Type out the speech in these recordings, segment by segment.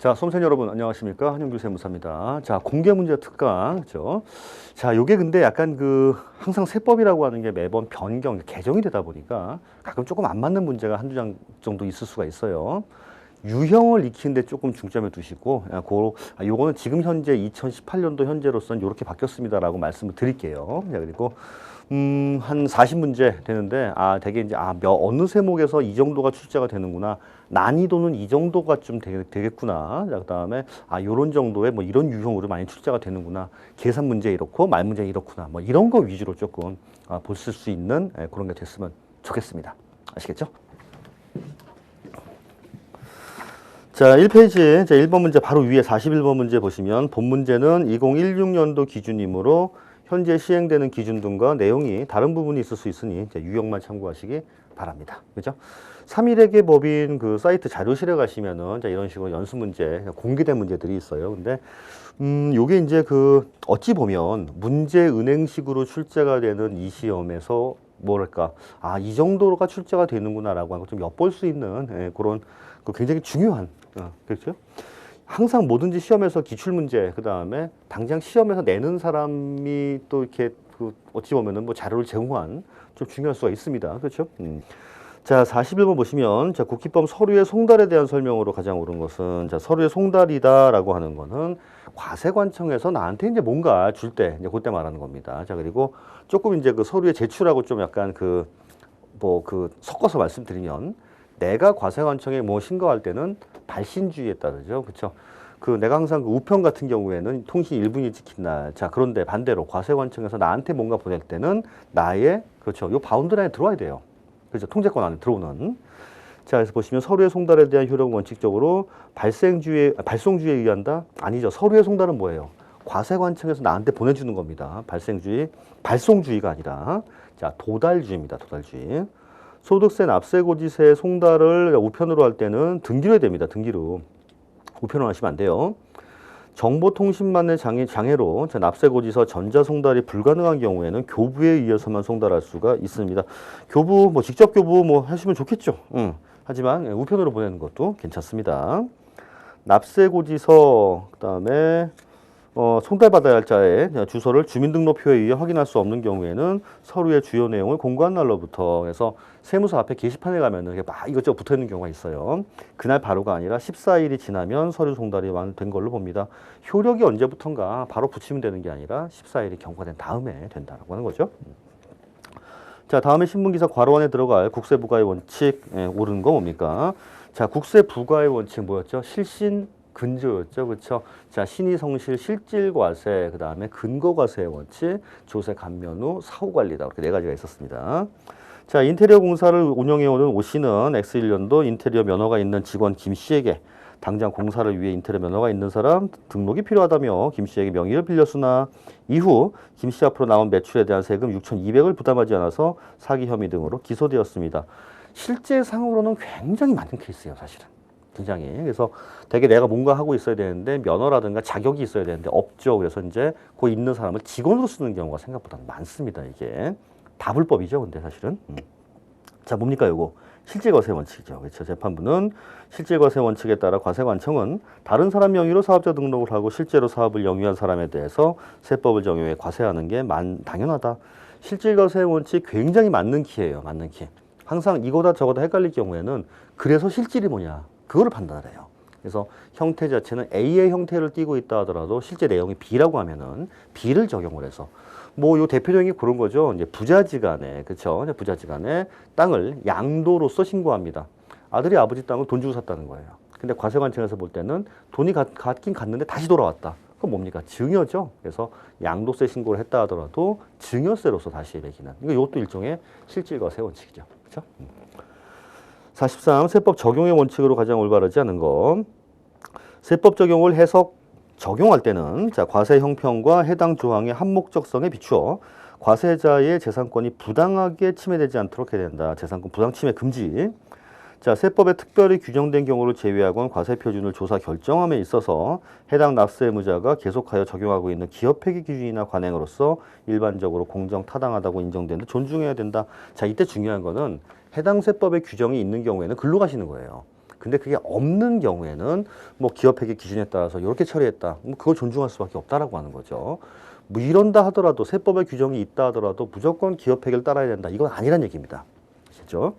자, 수험생 여러분 안녕하십니까? 한영규 세무사입니다. 자, 공개문제 특강, 그죠? 자, 요게 근데 약간 항상 세법이라고 하는 게 매번 변경, 개정이 되다 보니까 가끔 조금 안 맞는 문제가 한두 장 정도 있을 수가 있어요. 유형을 익히는데 조금 중점을 두시고, 요거는 지금 현재 2018년도 현재로서는 이렇게 바뀌었습니다라고 말씀을 드릴게요. 자, 그리고 한 40문제 되는데, 되게 이제, 어느 세목에서 이 정도가 출제가 되는구나. 난이도는 이 정도가 좀 되겠구나. 자, 그 다음에, 요런 정도의 뭐 이런 유형으로 많이 출제가 되는구나. 계산 문제 이렇고, 말 문제 이렇구나. 뭐 이런 거 위주로 조금 보실 수 있는 그런 게 됐으면 좋겠습니다. 아시겠죠? 자, 1페이지, 자, 1번 문제 바로 위에 41번 문제 보시면 본 문제는 2016년도 기준이므로 현재 시행되는 기준 등과 내용이 다른 부분이 있을 수 있으니 유형만 참고하시기 바랍니다. 그죠? 3일회계 법인 그 사이트 자료실에 가시면은 이런 식으로 연습 문제, 공개된 문제들이 있어요. 근데 요게 이제 어찌 보면 문제 은행식으로 출제가 되는 이 시험에서 뭐랄까, 이 정도가 출제가 되는구나라고 하는 걸 좀 엿볼 수 있는 그런 굉장히 중요한, 그렇죠? 항상 뭐든지 시험에서 기출문제, 그 다음에 당장 시험에서 내는 사람이 또 이렇게 어찌 보면은 뭐 자료를 제공한 좀 중요할 수가 있습니다. 그렇죠? 자, 41번 보시면, 자, 국기법 서류의 송달에 대한 설명으로 가장 옳은 것은, 자, 서류의 송달이다라고 하는 거는 과세관청에서 나한테 이제 뭔가 줄 때, 이제 그때 말하는 겁니다. 자, 그리고 조금 이제 서류에 제출하고 좀 약간 섞어서 말씀드리면, 내가 과세관청에 뭐 신고할 때는 발신주의에 따르죠. 그렇죠? 내가 항상 우편 같은 경우에는 통신 1분이 찍힌 날. 자, 그런데 반대로 과세관청에서 나한테 뭔가 보낼 때는 나의, 그렇죠, 요 바운드 안에 들어와야 돼요. 그렇죠? 통제권 안에 들어오는. 자, 그래서 보시면 서류의 송달에 대한 효력은 원칙적으로 발송주의에 의한다? 아니죠. 서류의 송달은 뭐예요? 과세관청에서 나한테 보내주는 겁니다. 발송주의가 아니라. 자, 도달주의입니다. 도달주의. 소득세, 납세고지세 송달을 우편으로 할 때는 등기로 해야 됩니다. 등기로. 우편으로 하시면 안 돼요. 정보통신망의 장애로 납세고지서 전자송달이 불가능한 경우에는 교부에 의해서만 송달할 수가 있습니다. 교부, 직접 교부 하시면 좋겠죠. 하지만 우편으로 보내는 것도 괜찮습니다. 납세고지서, 그 다음에 송달받아야 할 자의 주소를 주민등록표에 의해 확인할 수 없는 경우에는 서류의 주요 내용을 공고한 날로부터 해서 세무서 앞에 게시판에 가면은 막 이것저것 붙어 있는 경우가 있어요. 그날 바로가 아니라 14일이 지나면 서류 송달이 완료된 걸로 봅니다. 효력이 언제부턴가 바로 붙이면 되는 게 아니라 14일이 경과된 다음에 된다라고 하는 거죠. 자, 다음에 신문기사 괄호안에 들어갈 국세부과의 원칙, 옳은 거 뭡니까? 자, 국세부과의 원칙 뭐였죠? 실신 근저였죠. 그렇죠? 자, 신의성실, 실질과세, 그 다음에 근거과세의 원칙, 조세 감면 후 사후관리다. 이렇게 네 가지가 있었습니다. 자, 인테리어 공사를 운영해오는 오 씨는 X1년도 인테리어 면허가 있는 직원 김 씨에게 당장 공사를 위해 인테리어 면허가 있는 사람 등록이 필요하다며 김 씨에게 명의를 빌렸으나 이후 김 씨 앞으로 나온 매출에 대한 세금 6,200을 부담하지 않아서 사기 혐의 등으로 기소되었습니다. 실제상으로는 굉장히 많은 케이스예요, 사실은. 굉장히. 그래서 되게 내가 뭔가 하고 있어야 되는데 면허라든가 자격이 있어야 되는데 없죠. 그래서 이제 그 있는 사람을 직원으로 쓰는 경우가 생각보다 많습니다. 이게 다 불법이죠. 근데 사실은. 자, 뭡니까 요거? 실질과세 원칙이죠. 그렇죠? 재판부는 실질과세 원칙에 따라 과세관청은 다른 사람 명의로 사업자 등록을 하고 실제로 사업을 영위한 사람에 대해서 세법을 적용해 과세하는 게 당연하다. 실질과세 원칙 굉장히 맞는 키예요. 맞는 키. 항상 이거다 저거다 헷갈릴 경우에는 그래서 실질이 뭐냐? 그거를 판단을 해요. 그래서 형태 자체는 A의 형태를 띠고 있다 하더라도 실제 내용이 B라고 하면은 B를 적용을 해서 요 대표적인 게 그런 거죠. 이제 부자지간에, 그쵸? 부자지간에 땅을 양도로서 신고합니다. 아들이 아버지 땅을 돈 주고 샀다는 거예요. 근데 과세관청에서 볼 때는 돈이 갔긴 갔는데 다시 돌아왔다. 그건 뭡니까? 증여죠. 그래서 양도세 신고를 했다 하더라도 증여세로서 다시 매기는. 이것도 일종의 실질과세 원칙이죠. 그쵸? 43. 세법 적용의 원칙으로 가장 올바르지 않은 것. 세법 적용을 적용할 때는 과세 형평과 해당 조항의 한목적성에 비추어 과세자의 재산권이 부당하게 침해되지 않도록 해야 된다. 재산권 부당 침해 금지. 자, 세법에 특별히 규정된 경우를 제외하고는 과세 표준을 조사 결정함에 있어서 해당 납세 의무자가 계속하여 적용하고 있는 기업회계 기준이나 관행으로서 일반적으로 공정 타당하다고 인정되는데 존중해야 된다. 자, 이때 중요한 거는 해당 세법의 규정이 있는 경우에는 글로 가시는 거예요. 근데 그게 없는 경우에는 뭐 기업회계 기준에 따라서 이렇게 처리했다. 뭐 그걸 존중할 수밖에 없다라고 하는 거죠. 뭐 이런다 하더라도 세법의 규정이 있다 하더라도 무조건 기업회계를 따라야 된다. 이건 아니란 얘기입니다. 아시죠?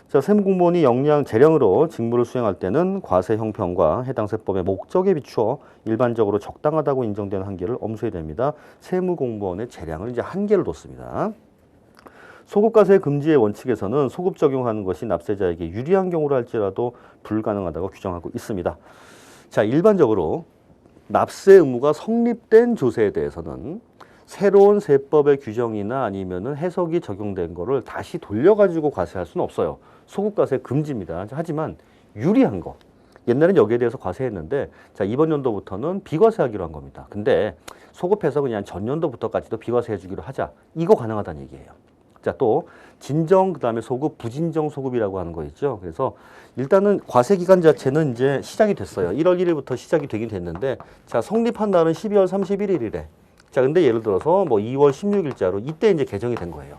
자, 세무공무원이 역량, 재량으로 직무를 수행할 때는 과세 형평과 해당 세법의 목적에 비추어 일반적으로 적당하다고 인정되는 한계를 엄수해야 됩니다. 세무공무원의 재량을 이제 한계를 뒀습니다. 소급과세 금지의 원칙에서는 소급 적용하는 것이 납세자에게 유리한 경우라 할지라도 불가능하다고 규정하고 있습니다. 자, 일반적으로 납세 의무가 성립된 조세에 대해서는 새로운 세법의 규정이나 아니면은 해석이 적용된 거를 다시 돌려가지고 과세할 수는 없어요. 소급과세 금지입니다. 하지만 유리한 거. 옛날엔 여기에 대해서 과세했는데, 자, 이번 연도부터는 비과세하기로 한 겁니다. 근데 소급해서 그냥 전년도부터까지도 비과세해 주기로 하자. 이거 가능하다는 얘기예요. 자, 또 진정, 그다음에 소급, 부진정 소급이라고 하는 거 있죠. 그래서 일단은 과세 기간 자체는 이제 시작이 됐어요. 1월 1일부터 시작이 되긴 됐는데, 자, 성립한 날은 12월 31일이래. 자, 근데 예를 들어서 뭐 2월 16일자로 이때 이제 개정이 된 거예요.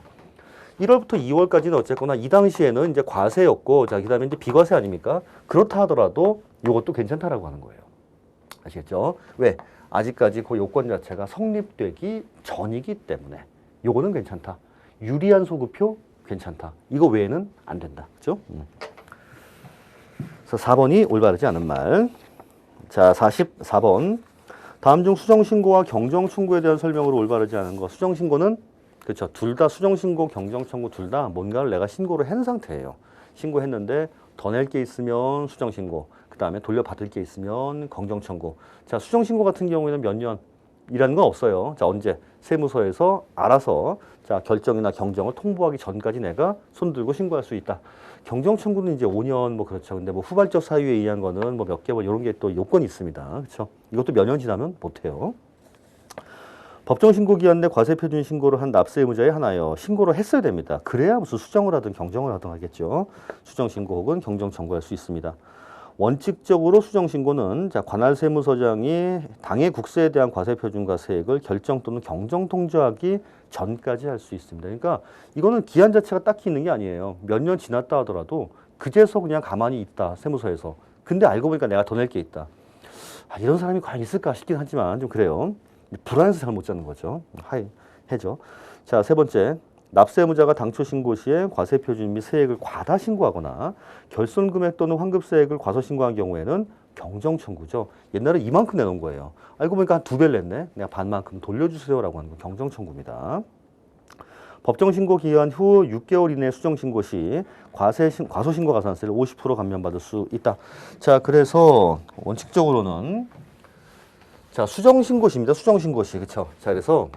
1월부터 2월까지는 어쨌거나 이 당시에는 이제 과세였고, 자, 그다음에 이제 비과세 아닙니까? 그렇다 하더라도 이것도 괜찮다라고 하는 거예요. 아시겠죠? 왜? 아직까지 그 요건 자체가 성립되기 전이기 때문에 요거는 괜찮다. 유리한 소급표 괜찮다. 이거 외에는 안 된다. 그죠? 그래서 4번이 올바르지 않은 말. 자, 44번. 다음 중 수정신고와 경정청구에 대한 설명으로 올바르지 않은 거. 수정신고는 그렇죠. 둘 다 수정신고, 경정청구 둘 다 뭔가를 내가 신고를 한 상태예요. 신고했는데 더 낼 게 있으면 수정신고, 그 다음에 돌려받을 게 있으면 경정청구. 자, 수정신고 같은 경우에는 몇 년이라는 건 없어요. 자, 언제? 세무서에서 알아서 자, 결정이나 경정을 통보하기 전까지 내가 손들고 신고할 수 있다. 경정청구는 이제 5년 뭐 그렇죠. 근데 뭐 후발적 사유에 의한 거는 뭐 몇 개월 이런 게 또 요건이 있습니다. 그렇죠? 이것도 몇 년 지나면 못 해요. 법정신고 기한 내 과세표준 신고를 한 납세 의무자에 한하여 신고를 했어야 됩니다. 그래야 무슨 수정을 하든 경정을 하든 하겠죠. 수정신고 혹은 경정 청구할 수 있습니다. 원칙적으로 수정신고는 자, 관할 세무서장이 당해 국세에 대한 과세표준과 세액을 결정 또는 경정 통지하기 전까지 할 수 있습니다. 그러니까 이거는 기한 자체가 딱히 있는 게 아니에요. 몇 년 지났다 하더라도 그제서 그냥 가만히 있다, 세무서에서. 근데 알고 보니까 내가 더 낼 게 있다. 아, 이런 사람이 과연 있을까 싶긴 하지만 좀 그래요. 불안해서 잘 못 잡는 거죠. 해죠. 자, 세 번째. 납세의무자가 당초 신고 시에 과세표준 및 세액을 과다 신고하거나 결손금액 또는 환급세액을 과소 신고한 경우에는 경정청구죠. 옛날에 이만큼 내놓은 거예요. 알고 보니까 한 2배를 냈네. 내가 반만큼 돌려주세요라고 하는 건 경정청구입니다. 법정신고 기한 후 6개월 이내 수정신고 시 과소신고 가산세를 50% 감면받을 수 있다. 자, 그래서 원칙적으로는 자, 수정신고시입니다. 수정신고시. 그쵸? 자, 그래서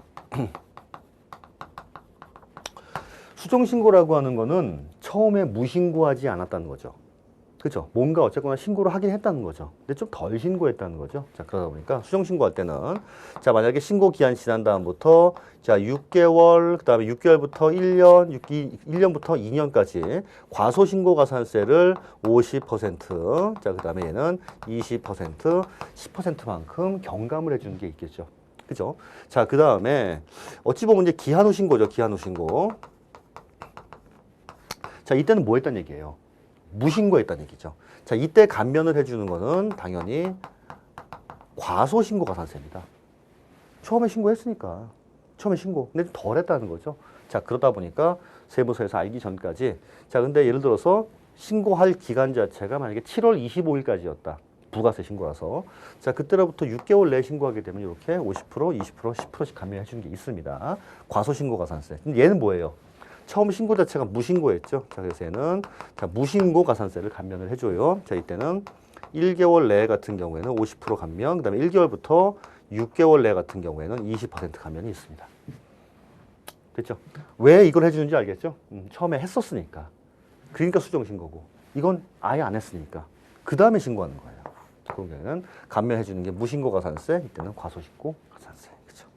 수정신고라고 하는 거는 처음에 무신고하지 않았다는 거죠. 그죠? 뭔가 어쨌거나 신고를 하긴 했다는 거죠. 근데 좀 덜 신고했다는 거죠. 자, 그러다 보니까 수정신고할 때는 자, 만약에 신고 기한 지난 다음부터 자, 6개월, 그 다음에 6개월부터 1년, 1년부터 2년까지 과소신고 가산세를 50%, 자, 그 다음에 얘는 20%, 10%만큼 경감을 해주는 게 있겠죠. 그죠? 자, 그 다음에 어찌 보면 이제 기한 후 신고죠. 기한 후 신고. 자, 이때는 뭐 했단 얘기예요? 무신고했다는 얘기죠. 자, 이때 감면을 해주는 거는 당연히 과소신고 가산세입니다. 처음에 신고했으니까. 처음에 신고. 근데 덜 했다는 거죠. 자, 그러다 보니까 세무서에서 알기 전까지. 자, 근데 예를 들어서 신고할 기간 자체가 만약에 7월 25일까지였다. 부가세 신고라서. 자, 그때로부터 6개월 내에 신고하게 되면 이렇게 50%, 20%, 10%씩 감면해 주는 게 있습니다. 과소신고 가산세. 근데 얘는 뭐예요? 처음 신고 자체가 무신고였죠. 자, 그래서 얘는 자, 무신고 가산세를 감면을 해줘요. 자, 이때는 1개월 내 같은 경우에는 50% 감면, 그 다음에 1개월부터 6개월 내 같은 경우에는 20% 감면이 있습니다. 됐죠? 왜 이걸 해주는지 알겠죠? 처음에 했었으니까. 그러니까 수정신고고. 이건 아예 안 했으니까. 그 다음에 신고하는 거예요. 그런 경우에는 감면해주는 게 무신고 가산세, 이때는 과소신고 가산세. 그렇죠?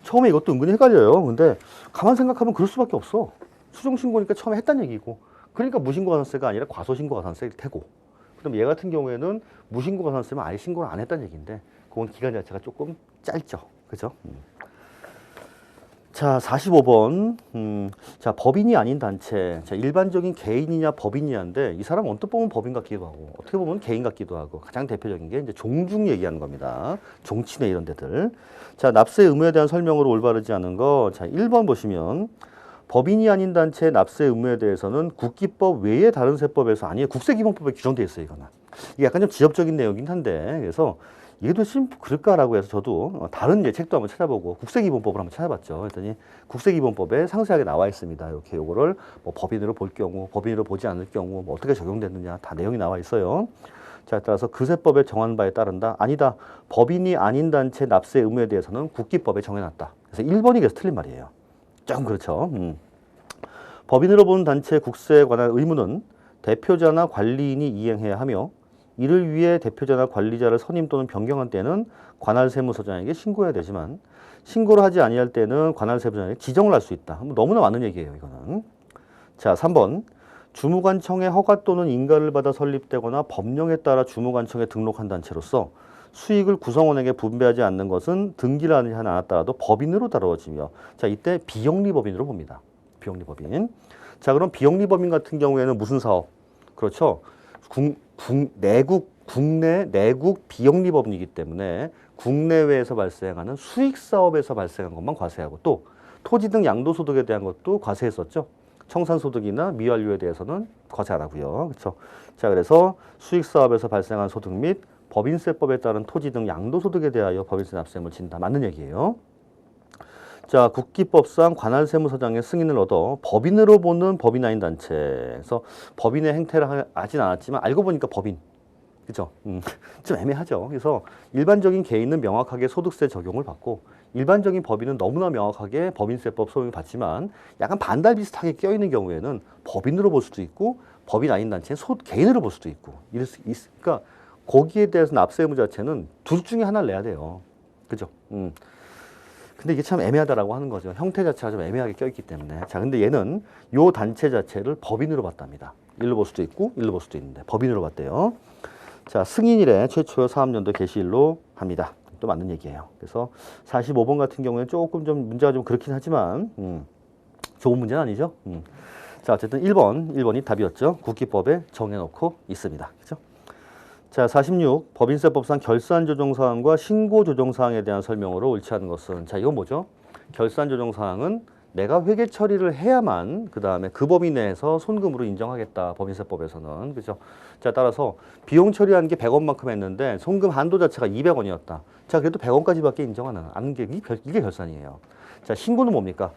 처음에 이것도 은근히 헷갈려요. 근데 가만 생각하면 그럴 수밖에 없어. 수정신고니까 처음에 했단 얘기고. 그러니까 무신고 가산세가 아니라 과소신고 가산세일 테고. 그럼 얘 같은 경우에는 무신고 가산세면 아예 신고를 안 했단 얘기인데 그건 기간 자체가 조금 짧죠. 그죠? 자, 45번. 자, 법인이 아닌 단체. 자, 일반적인 개인이냐 법인이냐인데 이 사람 언뜻 보면 법인 같기도 하고 어떻게 보면 개인 같기도 하고 가장 대표적인 게 이제 종중 얘기하는 겁니다. 종친회 이런 데들. 자, 납세 의무에 대한 설명으로 올바르지 않은 거. 자, 1번 보시면 법인이 아닌 단체의 납세 의무에 대해서는 국기법 외의 다른 세법에서 아니에요. 국세기본법에 규정돼 있어요, 이거는. 이게 약간 좀 지엽적인 내용이긴 한데 그래서 이게 도대체 그럴까라고 해서 저도 다른 책도 한번 찾아보고 국세기본법을 한번 찾아봤죠. 그랬더니 국세기본법에 상세하게 나와 있습니다. 이렇게 요거를 뭐 법인으로 볼 경우, 법인으로 보지 않을 경우 뭐 어떻게 적용되느냐 다 내용이 나와 있어요. 자, 따라서 그 세법에 정한 바에 따른다. 아니다. 법인이 아닌 단체 납세 의무에 대해서는 국기법에 정해놨다. 그래서 1번이 그래서 틀린 말이에요. 조금 그렇죠. 법인으로 보는 단체 국세에 관한 의무는 대표자나 관리인이 이행해야 하며 이를 위해 대표자나 관리자를 선임 또는 변경한 때는 관할 세무서장에게 신고해야 되지만 신고를 하지 아니할 때는 관할 세무서장에게 지정을 할 수 있다. 너무나 많은 얘기예요, 이거는. 자, 3번. 주무관청의 허가 또는 인가를 받아 설립되거나 법령에 따라 주무관청에 등록한 단체로서 수익을 구성원에게 분배하지 않는 것은 등기를 하지 않았더라도 법인으로 다루어지며 자, 이때 비영리법인으로 봅니다. 비영리법인. 자, 그럼 비영리법인 같은 경우에는 무슨 사업? 그렇죠. 국내 내국 비영리법인이기 때문에 국내외에서 발생하는 수익 사업에서 발생한 것만 과세하고 또 토지 등 양도소득에 대한 것도 과세했었죠. 청산소득이나 미완료에 대해서는 과세 안 하고요. 그렇죠. 자, 그래서 수익 사업에서 발생한 소득 및 법인세법에 따른 토지 등 양도소득에 대하여 법인세 납세금을 진다. 맞는 얘기예요. 자, 국기법상 관할세무서장의 승인을 얻어 법인으로 보는 법인 아닌 단체에서 법인의 행태를 하진 않았지만 알고 보니까 법인. 그죠? 좀 애매하죠. 그래서 일반적인 개인은 명확하게 소득세 적용을 받고 일반적인 법인은 너무나 명확하게 법인세법 소용을 받지만 약간 반달 비슷하게 껴있는 경우에는 법인으로 볼 수도 있고 법인 아닌 단체는 개인으로 볼 수도 있고 이럴 수 있으니까 거기에 대해서 납세 의무 자체는 둘 중에 하나를 내야 돼요. 그죠? 근데 이게 참 애매하다라고 하는 거죠. 형태 자체가 좀 애매하게 껴있기 때문에. 자, 근데 얘는 요 단체 자체를 법인으로 봤답니다. 일로 볼 수도 있고 일로 볼 수도 있는데 법인으로 봤대요. 자, 승인일에 최초 사업년도 개시일로 합니다. 또 맞는 얘기예요. 그래서 45번 같은 경우에는 조금 좀 문제가 좀 그렇긴 하지만 좋은 문제는 아니죠. 자, 어쨌든 1번이 답이었죠. 국기법에 정해놓고 있습니다. 그죠? 자, 46. 법인세법상 결산조정사항과 신고조정사항에 대한 설명으로 옳지 않은 것은 자, 이건 뭐죠? 결산조정사항은 내가 회계 처리를 해야만 그 다음에 그 범위 내에서 손금으로 인정하겠다. 법인세법에서는. 그죠? 자, 따라서 비용 처리한 게 100원만큼 했는데 손금 한도 자체가 200원이었다. 자, 그래도 100원까지밖에 인정하는 않는 게 이게 결산이에요. 자, 신고는 뭡니까?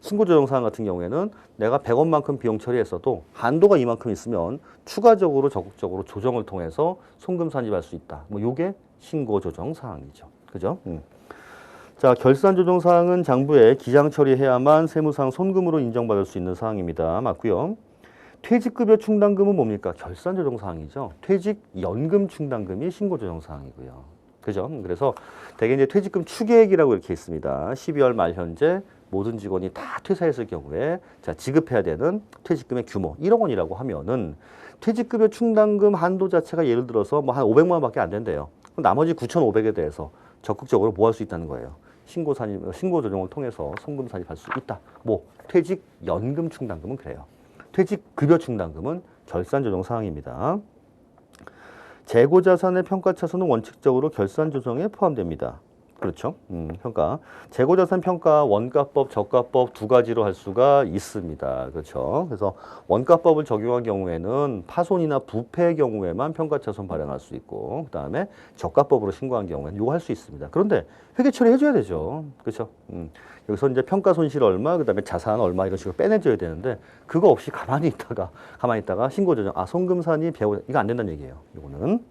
신고조정사항 같은 경우에는 내가 100원만큼 비용 처리했어도 한도가 이만큼 있으면 추가적으로 적극적으로 조정을 통해서 손금 산입할 수 있다. 뭐 요게 신고조정사항이죠. 그죠? 자, 결산조정사항은 장부에 기장 처리해야만 세무상 손금으로 인정받을 수 있는 사항입니다. 맞고요. 퇴직급여 충당금은 뭡니까? 결산조정사항이죠. 퇴직연금 충당금이 신고조정사항이고요. 그죠? 그래서 대개 이제 퇴직금 추계액이라고 이렇게 있습니다. 12월 말 현재 모든 직원이 다 퇴사했을 경우에 자, 지급해야 되는 퇴직금의 규모 1억 원이라고 하면은 퇴직급여 충당금 한도 자체가 예를 들어서 뭐 한 500만 원밖에 안 된대요. 나머지 9,500에 대해서 적극적으로 뭐 할 수 있다는 거예요. 신고 조정을 통해서 송금 산입할 수 있다. 뭐 퇴직 연금 충당금은 그래요. 퇴직 급여 충당금은 결산 조정 사항입니다. 재고 자산의 평가 차손은 원칙적으로 결산 조정에 포함됩니다. 그렇죠. 평가. 재고자산 평가 원가법, 저가법 두 가지로 할 수가 있습니다. 그렇죠. 그래서 원가법을 적용한 경우에는 파손이나 부패의 경우에만 평가차손 발행할 수 있고, 그 다음에 저가법으로 신고한 경우에는 이거 할 수 있습니다. 그런데 회계 처리해줘야 되죠. 그렇죠. 여기서 이제 평가 손실 얼마, 그 다음에 자산 얼마 이런 식으로 빼내줘야 되는데 그거 없이 가만히 있다가 신고 조정, 송금산이 배우 이거 안 된다는 얘기예요. 이거는.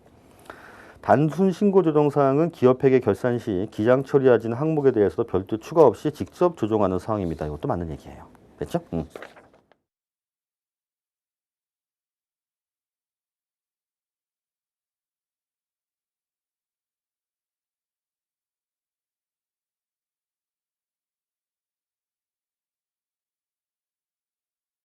단순 신고 조정 사항은 기업회계 결산 시 기장 처리하진 항목에 대해서도 별도 추가 없이 직접 조정하는 사항입니다. 이것도 맞는 얘기예요. 됐죠?